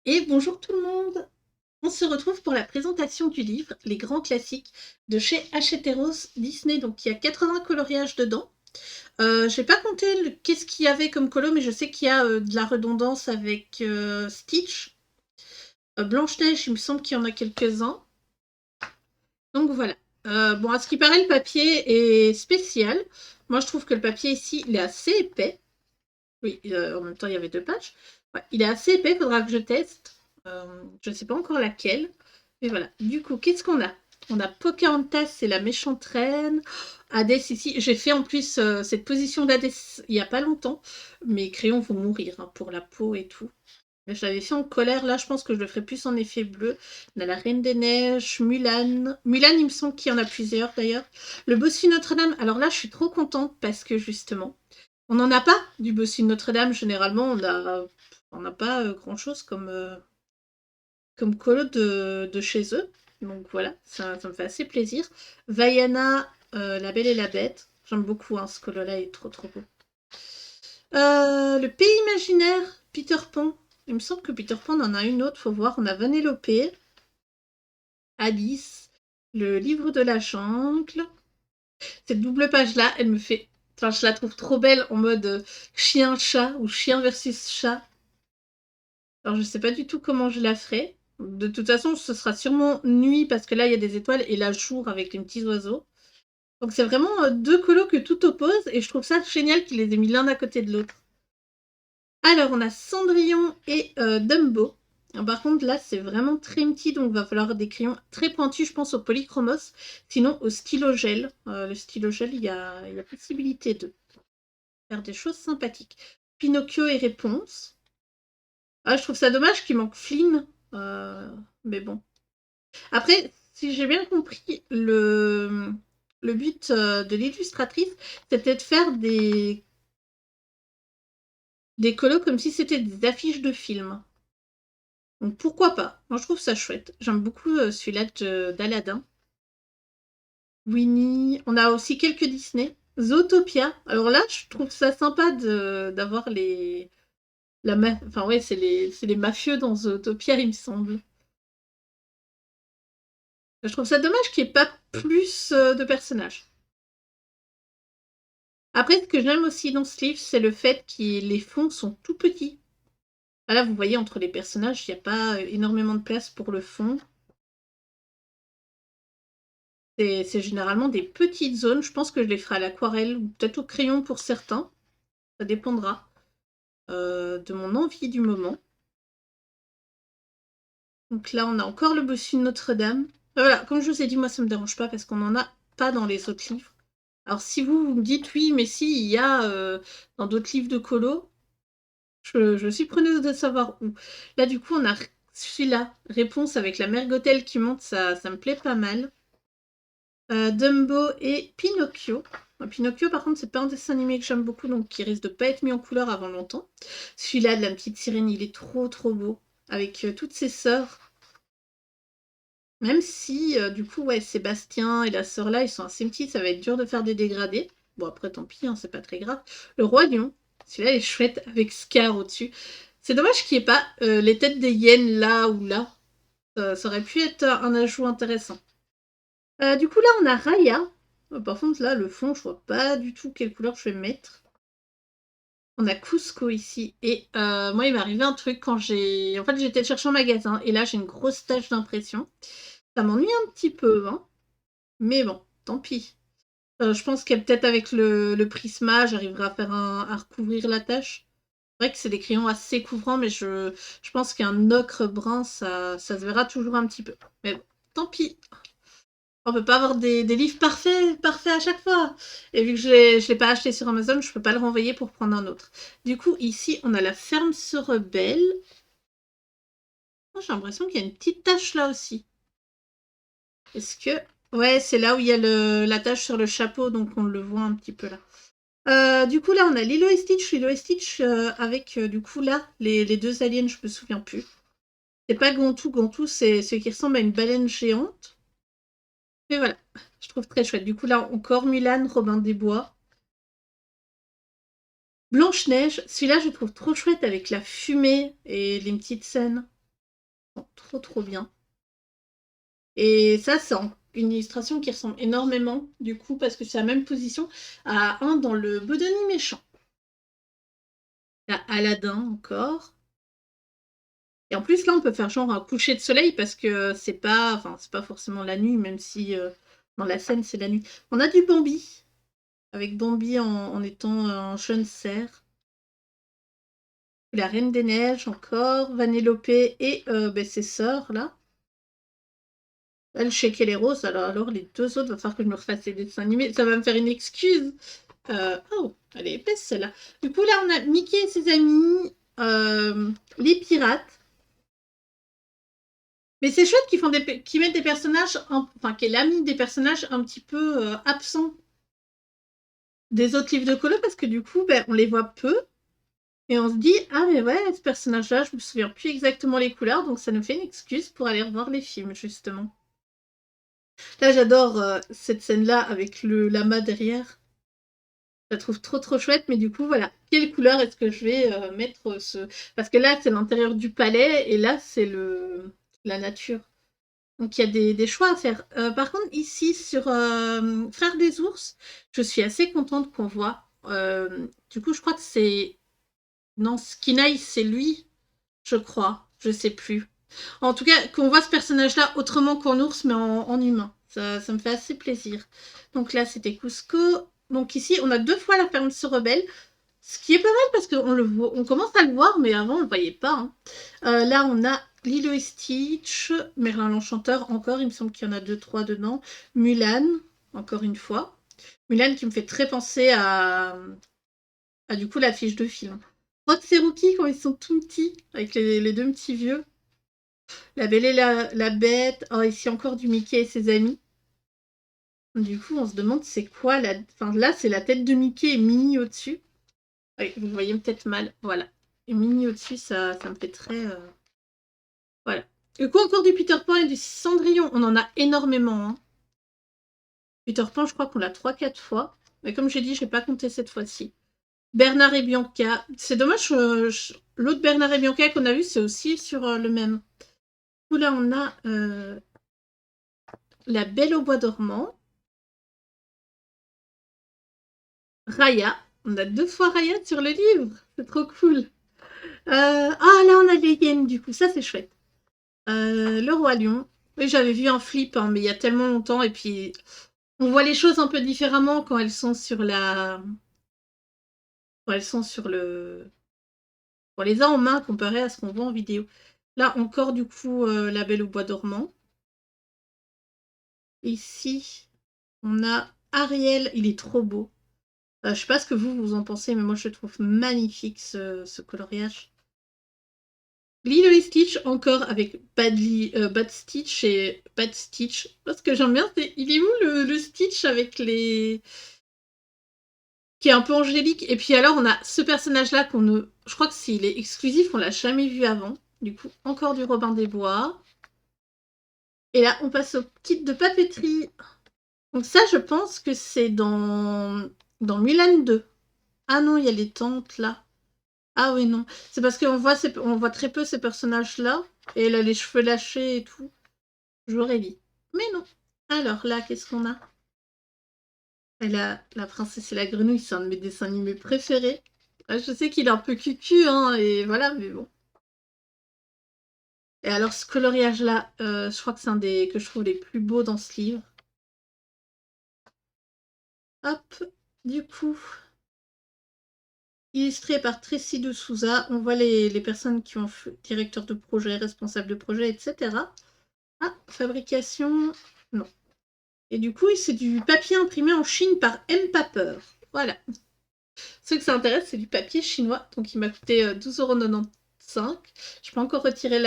Et bonjour tout le monde! On se retrouve pour la présentation du livre Les grands classiques de chez Hachette Disney. Donc il y a 80 coloriages dedans. J'ai pas compté qu'est-ce qu'il y avait comme colo, mais je sais qu'il y a de la redondance avec Stitch. Blanche-Neige, il me semble qu'il y en a quelques-uns. Donc voilà. Bon, à ce qui paraît, le papier est spécial. Moi, je trouve que le papier ici, il est assez épais. Oui, en même temps, il y avait 2 pages. Ouais, il est assez épais, il faudra que je teste. Je ne sais pas encore laquelle. Mais voilà. Du coup, qu'est-ce qu'on a? On a Pocahontas, c'est la méchante reine. Hadès ici. J'ai fait en plus cette position d'Hadès il n'y a pas longtemps. Mes crayons vont mourir hein, pour la peau et tout. Je l'avais fait en colère. Là, je pense que je le ferai plus en effet bleu. On a la Reine des Neiges, Mulan. Mulan, il me semble qu'il y en a plusieurs d'ailleurs. Le Bossu Notre-Dame. Alors là, je suis trop contente parce que justement, on n'en a pas du Bossu de Notre-Dame. Généralement, on n'a pas grand-chose comme colo de chez eux. Donc voilà, ça me fait assez plaisir. Vaiana, La Belle et la Bête. J'aime beaucoup, hein, ce colo-là est trop trop beau. Le Pays imaginaire, Peter Pan. Il me semble que Peter Pan en a une autre, faut voir. On a Vanellope, Alice, Le Livre de la Jungle. Cette double page-là, elle me fait... Enfin, je la trouve trop belle en mode chien-chat ou chien versus chat. Alors, je sais pas du tout comment je la ferai. De toute façon, ce sera sûrement nuit parce que là, il y a des étoiles et là, jour avec les petits oiseaux. Donc, c'est vraiment 2 colos que tout oppose et je trouve ça génial qu'ils les aient mis l'un à côté de l'autre. Alors, on a Cendrillon et Dumbo. Alors, par contre, là, c'est vraiment très petit, donc il va falloir des crayons très pointus, je pense, au polychromos. Sinon, au stylo gel. Le stylo gel, il y a possibilité de faire des choses sympathiques. Pinocchio et Réponse. Ah, je trouve ça dommage qu'il manque Flynn. Mais bon. Après, si j'ai bien compris, le but de l'illustratrice, c'était de faire des colos comme si c'était des affiches de films. Donc pourquoi pas? Moi, je trouve ça chouette. J'aime beaucoup celui-là d'Aladin. Winnie. On a aussi quelques Disney. Zootopia. Alors là, je trouve ça sympa d'avoir les... Enfin ouais, c'est les mafieux dans Zootopia, il me semble. Je trouve ça dommage qu'il n'y ait pas plus de personnages. Après, ce que j'aime aussi dans ce livre, c'est le fait que les fonds sont tout petits. Ah, là, vous voyez, entre les personnages, il n'y a pas énormément de place pour le fond. C'est généralement des petites zones. Je pense que je les ferai à l'aquarelle ou peut-être au crayon pour certains. Ça dépendra de mon envie du moment. Donc là, on a encore le bossu de Notre-Dame. Voilà, comme je vous ai dit, moi, ça me dérange pas parce qu'on n'en a pas dans les autres livres. Alors, si vous me dites oui, mais si, il y a dans d'autres livres de colo, je suis preneuse de savoir où. Là, du coup, on a celui-là, Réponse avec la mère Gothel qui monte, ça me plaît pas mal. Dumbo et Pinocchio. Pinocchio, par contre, c'est pas un dessin animé que j'aime beaucoup, donc qui risque de pas être mis en couleur avant longtemps. Celui-là, de la petite sirène, il est trop trop beau. Avec toutes ses sœurs. Même si, du coup, ouais, Sébastien et la sœur là, ils sont assez petits, ça va être dur de faire des dégradés. Bon, après, tant pis, hein, c'est pas très grave. Le Roi Lion, celui-là est chouette avec Scar au-dessus. C'est dommage qu'il n'y ait pas les têtes des hyènes là ou là. Ça aurait pu être un ajout intéressant. Du coup, là, on a Raya. Par contre, là, le fond, je vois pas du tout quelle couleur je vais mettre. On a Cusco ici. Et moi, il m'est arrivé un truc quand j'ai... En fait, j'étais chercher en magasin. Et là, j'ai une grosse tache d'impression. Ça m'ennuie un petit peu, hein. Mais bon, tant pis. Je pense qu'elle peut-être avec le Prisma, j'arriverai à faire à recouvrir la tache. C'est vrai que c'est des crayons assez couvrants, mais je pense qu'un ocre brun, ça se verra toujours un petit peu. Mais bon, tant pis. On peut pas avoir des livres parfaits à chaque fois. Et vu que je l'ai pas acheté sur Amazon, je peux pas le renvoyer pour prendre un autre. Du coup, ici, on a la ferme se rebelle. Oh, j'ai l'impression qu'il y a une petite tache là aussi. Est-ce que... Ouais, c'est là où il y a la tache sur le chapeau, donc on le voit un petit peu là. Du coup, là, on a Lilo et Stitch. Lilo et Stitch avec, du coup, là, les 2 aliens, je me souviens plus. C'est pas Gantou. Gantou, c'est ce qui ressemble à une baleine géante. Mais voilà, je trouve très chouette. Du coup, là, encore Mulan, Robin des Bois. Blanche-Neige, celui-là, je trouve trop chouette avec la fumée et les petites scènes. Bon, trop bien. Et ça, c'est une illustration qui ressemble énormément, du coup, parce que c'est la même position, à un dans le Bodoni méchant. Il y a Aladdin encore. Et en plus, là, on peut faire genre un coucher de soleil parce que c'est pas forcément la nuit, même si dans la scène, c'est la nuit. On a du Bambi, avec Bambi en étant un jeune cerf. La Reine des Neiges encore, Vanellope et ses sœurs, là. Elle, je sais qu'elle est rose, alors les deux autres, va falloir que je me refasse les dessins animés. Ça va me faire une excuse. Oh, elle est épaisse, celle-là. Du coup, là, on a Mickey et ses amis, les pirates. Mais c'est chouette qu'ils mettent des personnages, enfin, qu'elle a mis des personnages un petit peu absents des autres livres de colo, parce que du coup, ben, on les voit peu. Et on se dit, ah mais ouais, ce personnage-là, je me souviens plus exactement les couleurs, donc ça nous fait une excuse pour aller revoir les films, justement. Là, j'adore cette scène-là avec le lama derrière. Je la trouve trop chouette, mais du coup, voilà. Quelle couleur est-ce que je vais mettre ce... Parce que là, c'est l'intérieur du palais, et là, c'est la nature. Donc, il y a des choix à faire. Par contre, ici, sur Frères des ours, je suis assez contente qu'on voit. Du coup, je crois que c'est... Non, Skinny, c'est lui, je crois. Je sais plus. En tout cas, qu'on voit ce personnage-là autrement qu'en ours, mais en humain. Ça me fait assez plaisir. Donc là, c'était Cusco. Donc ici, on a 2 fois la ferme se rebelle. Ce qui est pas mal parce on commence à le voir, mais avant, on le voyait pas. Hein. Là, on a Lilo et Stitch, Merlin l'Enchanteur, encore, il me semble qu'il y en a 2-3 dedans. Mulan, encore une fois. Mulan qui me fait très penser à du coup, la fiche de film. Rox et Rookie, quand ils sont tout petits, avec les 2 petits vieux. La Belle et la Bête. Oh, ici encore du Mickey et ses amis. Du coup, on se demande c'est quoi la... Enfin, là, c'est la tête de Mickey et Minnie au-dessus. Oui, vous le voyez peut-être mal. Voilà. Et Minnie au-dessus, ça me fait très... Voilà. Du coup, encore du Peter Pan et du Cendrillon. On en a énormément. Hein. Peter Pan, je crois qu'on l'a 3-4 fois. Mais comme j'ai dit, je n'ai pas compté cette fois-ci. Bernard et Bianca. C'est dommage, l'autre Bernard et Bianca qu'on a vu, c'est aussi sur le même. Du coup, là, on a La Belle au bois dormant. Raya. On a 2 fois Raya sur le livre. C'est trop cool. Ah, là, on a les hyènes, du coup. Ça, c'est chouette. Le Roi Lion. Oui, j'avais vu un flip, hein, mais il y a tellement longtemps. Et puis, on voit les choses un peu différemment quand elles sont sur la... Quand elles sont sur le... On les a en main comparé à ce qu'on voit en vidéo. Là, encore, du coup, La Belle au bois dormant. Ici, on a Ariel. Il est trop beau. Je sais pas ce que vous en pensez, mais moi, je trouve magnifique ce coloriage. Lilo et Stitch, encore avec Bad Stitch et Bad Stitch. Ce que j'aime bien, c'est il est où le Stitch avec les... qui est un peu angélique. Et puis alors, on a ce personnage-là qu'on ne... Je crois que s'il est exclusif, on l'a jamais vu avant. Du coup, encore du Robin des Bois. Et là, on passe au kit de papeterie. Donc ça, je pense que c'est dans Mulan 2. Ah non, il y a les tantes là. Ah oui, non. C'est parce on voit très peu ces personnages-là. Et elle a les cheveux lâchés et tout. J'aurais dit. Mais non. Alors là, qu'est-ce qu'on a? La princesse et la grenouille, c'est un de mes dessins animés préférés. Je sais qu'il est un peu cucu, hein, et voilà, mais bon. Et alors, ce coloriage-là, je crois que c'est un des que je trouve les plus beaux dans ce livre. Hop, du coup, illustré par Tracy de Souza, on voit les personnes qui ont fait directeur de projet, responsable de projet, etc. Ah, fabrication, non. Et du coup, c'est du papier imprimé en Chine par M. Paper. Voilà. Ceux que ça intéresse, c'est du papier chinois. Donc, il m'a coûté 12,95 €. Je peux encore retirer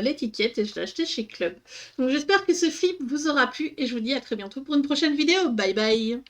l'étiquette et je l'ai acheté chez Club. Donc, j'espère que ce flip vous aura plu et je vous dis à très bientôt pour une prochaine vidéo. Bye bye!